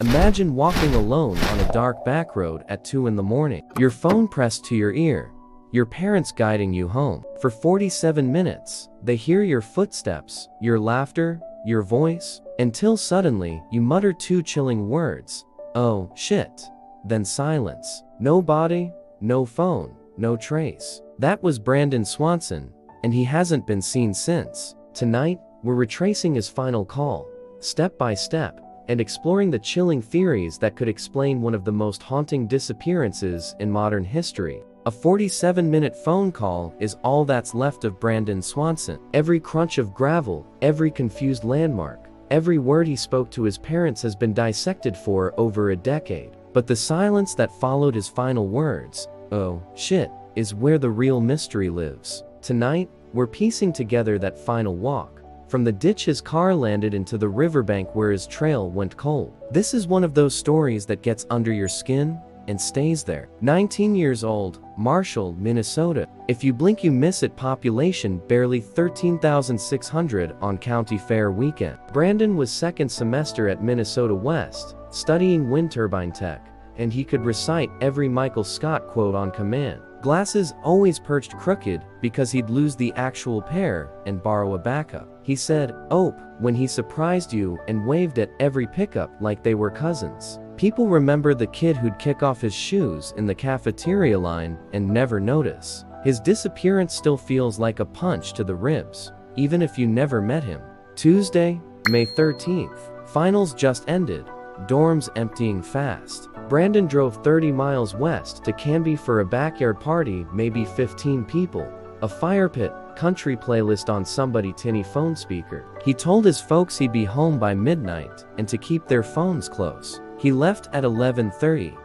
Imagine walking alone on a dark back road at 2 in the morning. Your phone pressed to your ear. Your parents guiding you home. For 47 minutes, they hear your footsteps, your laughter, your voice, until suddenly you mutter two chilling words. "Oh, shit." Then silence. No body, no phone, no trace. That was Brandon Swanson, and he hasn't been seen since. Tonight, we're retracing his final call, step by step, and exploring the chilling theories that could explain one of the most haunting disappearances in modern history. A 47-minute phone call is all that's left of Brandon Swanson. Every crunch of gravel, every confused landmark, every word he spoke to his parents has been dissected for over a decade. But the silence that followed his final words, "Oh, shit," is where the real mystery lives. Tonight, we're piecing together that final walk, from the ditch his car landed into the riverbank where his trail went cold. This is one of those stories that gets under your skin and stays there. 19 years old, Marshall, Minnesota. If you blink you miss it. Population barely 13,600 on County Fair weekend. Brandon was second semester at Minnesota West, studying wind turbine tech, and he could recite every Michael Scott quote on command. Glasses always perched crooked because he'd lose the actual pair and borrow a backup. He said, "Ope," when he surprised you and waved at every pickup like they were cousins. People remember the kid who'd kick off his shoes in the cafeteria line and never notice. His disappearance still feels like a punch to the ribs, even if you never met him. Tuesday, May 13th. Finals just ended. Dorms emptying fast. Brandon drove 30 miles west to Canby for a backyard party, maybe 15 people. A fire pit, country playlist on somebody tinny phone speaker. He told his folks he'd be home by midnight and to keep their phones close. He left at 11:30.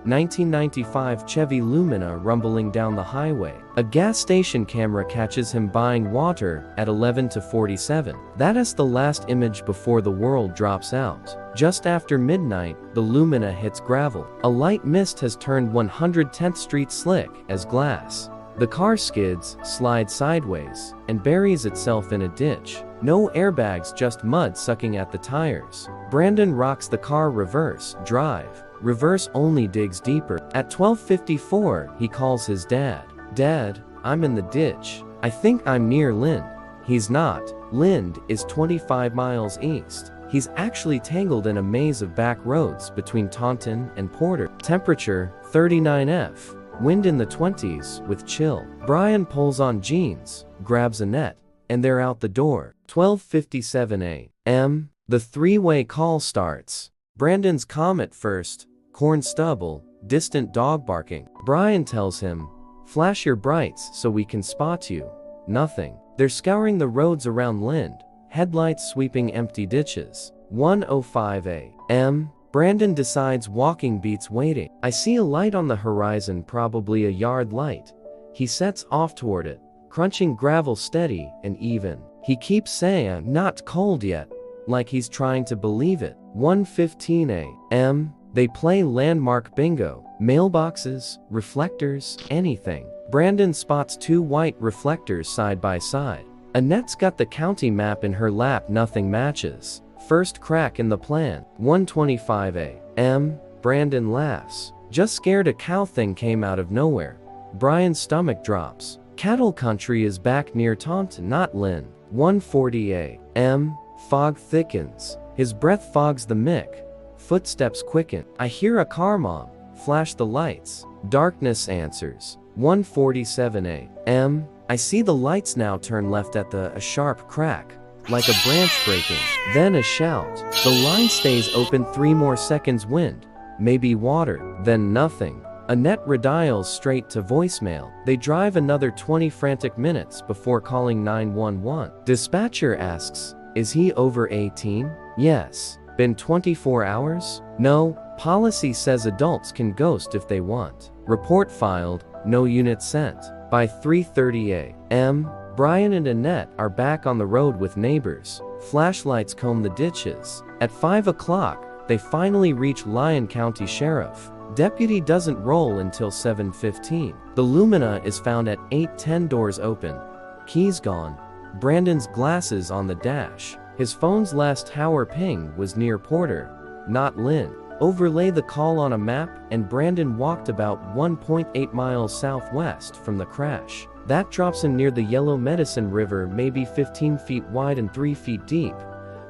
1995 Chevy Lumina rumbling down the highway. A gas station camera catches him buying water at 11:47. That is the last image before the world drops out. Just after midnight, the Lumina hits gravel. A light mist has turned 110th Street slick as glass. The car skids, slides sideways, and buries itself in a ditch. No airbags, just mud sucking at the tires. Brandon rocks the car reverse drive. Reverse only digs deeper. At 12:54, he calls his dad. "Dad, I'm in the ditch. I think I'm near Lind." He's not. Lind is 25 miles east. He's actually tangled in a maze of back roads between Taunton and Porter. Temperature, 39°F. Wind in the 20s with chill. Brian pulls on jeans, grabs a net, and they're out the door. 12:57 a.m. The three-way call starts. Brandon's calm at first, corn stubble, distant dog barking. Brian tells him, "Flash your brights so we can spot you." Nothing. They're scouring the roads around Lind, headlights sweeping empty ditches. 1:05 a.m. Brandon decides walking beats waiting. "I see a light on the horizon, probably a yard light." He sets off toward it, crunching gravel steady and even. He keeps saying, "Not cold yet," like he's trying to believe it. 1:15 a.m. They play landmark bingo. Mailboxes, reflectors, anything. Brandon spots two white reflectors side by side. Annette's got the county map in her lap. Nothing matches. First crack in the plan. 1:25 a.m. Brandon laughs. "Just scared a cow thing came out of nowhere." Brian's stomach drops. Cattle country is back near Taunton, not Lynn. 1:40 a.m. Fog thickens. His breath fogs the mic. Footsteps quicken. "I hear a car, Mom. Flash the lights." Darkness answers. 1:47 a.m. I see the lights now turn left at a sharp crack, like a branch breaking. Then a shout. The line stays open 3 more seconds. Wind. Maybe water. Then nothing. Annette redials straight to voicemail. They drive another 20 frantic minutes before calling 911. Dispatcher asks, "Is he over 18? Yes. Been 24 hours? No. Policy says adults can ghost if they want. Report filed. No unit sent." By 3:30 a.m., Brian and Annette are back on the road with neighbors. Flashlights comb the ditches. At 5 o'clock, they finally reach Lyon County Sheriff. Deputy doesn't roll until 7:15. The Lumina is found at 8:10, doors open. Keys gone. Brandon's glasses on the dash. His phone's last hour ping was near Porter, not Lynn. Overlay the call on a map, and Brandon walked about 1.8 miles southwest from the crash. That drops him near the Yellow Medicine River, maybe 15 feet wide and 3 feet deep,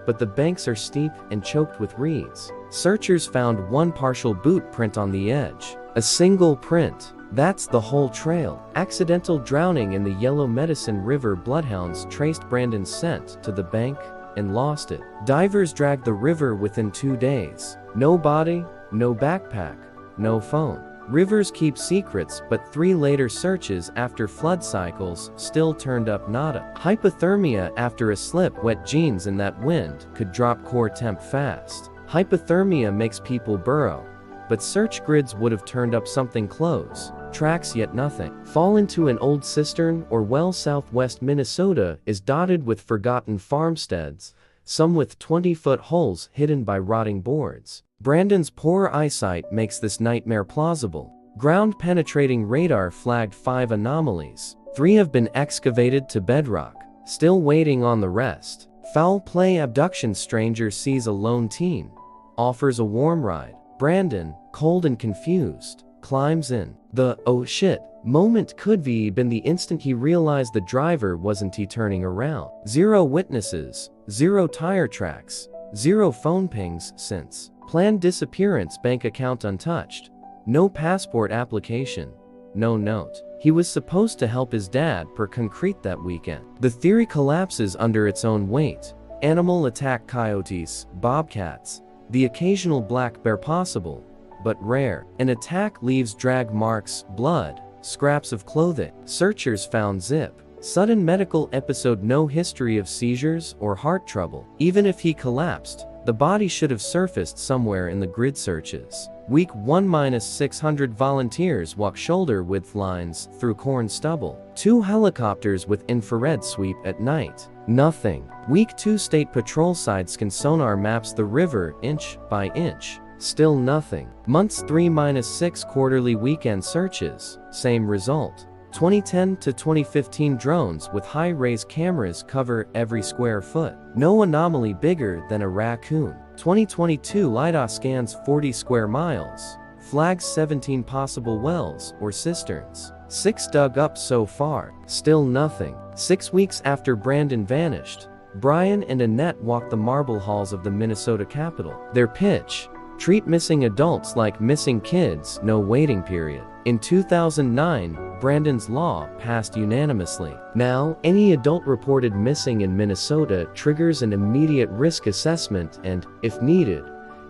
but the banks are steep and choked with reeds. Searchers found one partial boot print on the edge. A single print. That's the whole trail. Accidental drowning in the Yellow Medicine River. Bloodhounds traced Brandon's scent to the bank and lost it. Divers dragged the river within 2 days. No body, no backpack, no phone. Rivers keep secrets, but 3 later searches after flood cycles still turned up nada. Hypothermia after a slip. Wet jeans in that wind could drop core temp fast. Hypothermia makes people burrow, but search grids would have turned up something close. Tracks yet nothing. Fall into an old cistern or well. Southwest Minnesota is dotted with forgotten farmsteads, some with 20-foot holes hidden by rotting boards. Brandon's poor eyesight makes this nightmare plausible. Ground-penetrating radar flagged 5 anomalies. 3 have been excavated to bedrock, still waiting on the rest. Foul play abduction. Stranger sees a lone teen, offers a warm ride. Brandon, cold and confused, climbs in. The "oh shit" moment could have been the instant he realized the driver wasn't turning around. 0 witnesses, 0 tire tracks, 0 phone pings since. Planned disappearance. Bank account untouched. No passport application. No note. He was supposed to help his dad per concrete that weekend. The theory collapses under its own weight. Animal attack. Coyotes, bobcats, the occasional black bear. Possible, but rare. An attack leaves drag marks, blood, scraps of clothing. Searchers found zip. Sudden medical episode. No history of seizures or heart trouble. Even if he collapsed, the body should have surfaced somewhere in the grid searches. Week 1-600 volunteers walk shoulder-width lines through corn stubble. 2 helicopters with infrared sweep at night. Nothing. Week 2 state patrol side-scan sonar maps the river inch by inch. Still nothing. Months 3-6 quarterly weekend searches. Same result. 2010 to 2015 drones with high-res cameras cover every square foot. No anomaly bigger than a raccoon. 2022 LiDAR scans 40 square miles. Flags 17 possible wells or cisterns. 6 dug up so far. Still nothing. 6 weeks after Brandon vanished, Brian and Annette walked the marble halls of the Minnesota Capitol. Their pitch: treat missing adults like missing kids, no waiting period. In 2009, Brandon's law passed unanimously. Now, any adult reported missing in Minnesota triggers an immediate risk assessment and, if needed,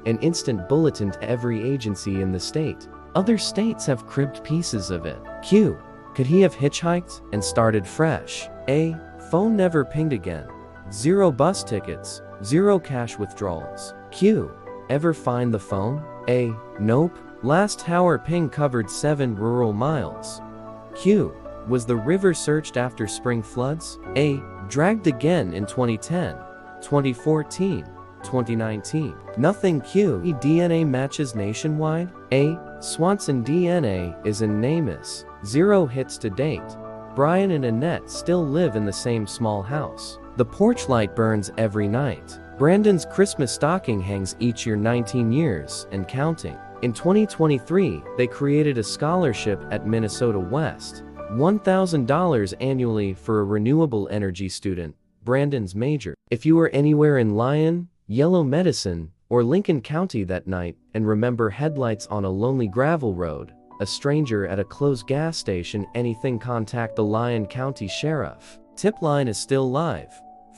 an instant bulletin to every agency in the state. Other states have cribbed pieces of it. Q. Could he have hitchhiked and started fresh? A. Phone never pinged again. 0 bus tickets, 0 cash withdrawals. Q. Ever find the phone? A. Nope. Last tower ping covered 7 rural miles. Q. Was the river searched after spring floods? A. Dragged again in 2010, 2014, 2019. Nothing. Q. DNA matches nationwide? A. Swanson DNA is in NamUs. 0 hits to date. Brian and Annette still live in the same small house. The porch light burns every night. Brandon's Christmas stocking hangs each year 19 years and counting. In 2023, they created a scholarship at Minnesota West, $1,000 annually for a renewable energy student, Brandon's major. If you were anywhere in Lyon, Yellow Medicine, or Lincoln County that night and remember headlights on a lonely gravel road, a stranger at a closed gas station, anything, contact the Lyon County Sheriff. Tip line is still live.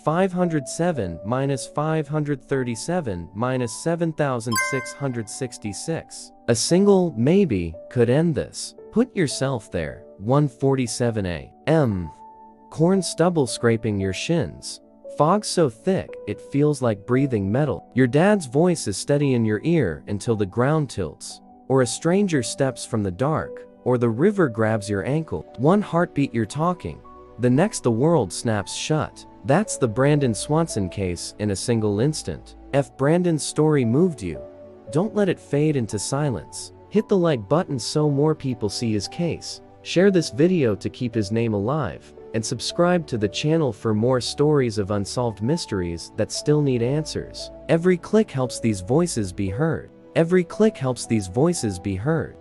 507-537-7666. A single maybe could end this. Put yourself there. 1:47 a.m. Corn stubble scraping your shins. Fog so thick it feels like breathing metal. Your dad's voice is steady in your ear until the ground tilts, or a stranger steps from the dark, or the river grabs your ankle. One heartbeat you're talking, the next the world snaps shut. That's the Brandon Swanson case in a single instant. If Brandon's story moved you, don't let it fade into silence. Hit the like button so more people see his case. Share this video to keep his name alive, and subscribe to the channel for more stories of unsolved mysteries that still need answers. Every click helps these voices be heard. Every click helps these voices be heard.